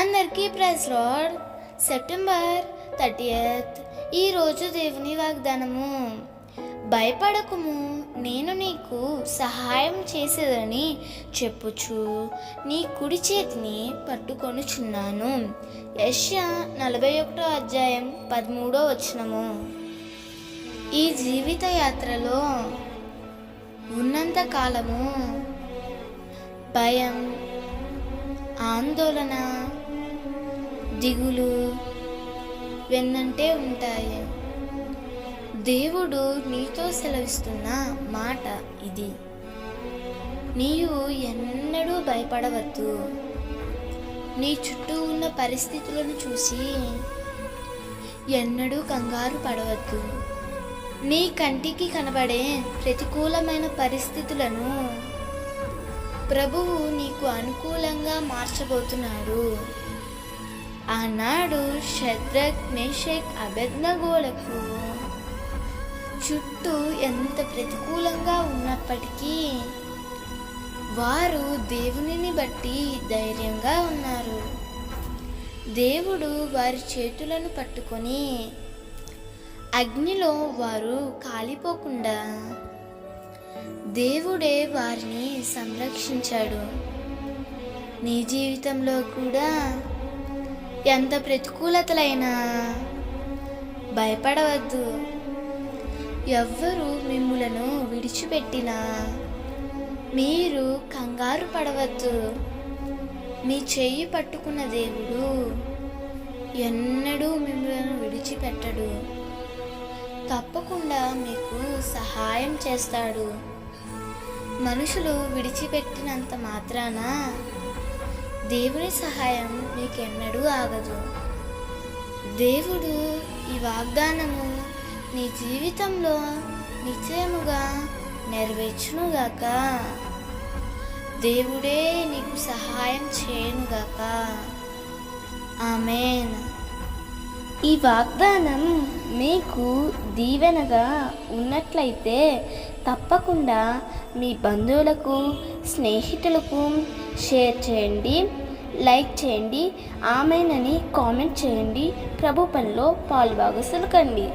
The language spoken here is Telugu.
అందరికీ ప్రైజ్ లార్డ్. సెప్టెంబర్ 30th ఈరోజు దేవుని వాగ్దానము. భయపడకుము, నేను నీకు సహాయం చేసేదని చెప్పుచు నీ కుడి చేతిని పట్టుకొనుచున్నాను. యెషయా 41:13. ఈ జీవిత యాత్రలో ఉన్నంత కాలము భయం, ఆందోళన, దిగులు వెన్నంటే ఉంటాయి. దేవుడు నీతో సెలవిస్తున్న మాట ఇది: నీవు ఎన్నడూ భయపడవద్దు. నీ చుట్టూ ఉన్న పరిస్థితులను చూసి ఎన్నడూ కంగారు పడవద్దు. నీ కంటికి కనబడే ప్రతికూలమైన పరిస్థితులను ప్రభువు నీకు అనుకూలంగా మార్చబోతున్నాడు. ఆనాడు షద్రక్, మేషక్, అబేద్నెగోలకు చుట్టూ ఎంత ప్రతికూలంగా ఉన్నప్పటికీ వారు దేవునిని బట్టి ధైర్యంగా ఉన్నారు. దేవుడు వారి చేతులను పట్టుకొని అగ్నిలో వారు కాలిపోకుండా దేవుడే వారిని సంరక్షించాడు. నీ జీవితంలో కూడా ఎంత ప్రతికూలతలైనా భయపడవద్దు. ఎవ్వరు మిమ్ములను విడిచిపెట్టినా మీరు కంగారు పడవద్దు. మీ చెయ్యి పట్టుకున్న దేవుడు ఎన్నడూ మిమ్ములను విడిచిపెట్టడు. తప్పకుండా మీకు సహాయం చేస్తాడు. మనుషులు విడిచిపెట్టినంత మాత్రాన దేవుని సహాయం మీకెన్నడూ ఆగదు. దేవుడు ఈ వాగ్దానము నీ జీవితంలో నిశ్చయముగా నెరవేర్చునుగాక. దేవుడే నీకు సహాయం చేయునుగాక. ఆమేన్. ఈ వాగ్దానం మీకు దీవెనగా ఉన్నట్లయితే తప్పకుండా మీ బంధువులకు, స్నేహితులకు షేర్ చేయండి, లైక్ చేయండి, ఆమేన్ అని కామెంట్ చేయండి. ప్రభు పనిలో పాలుభాగస్తులు కండి.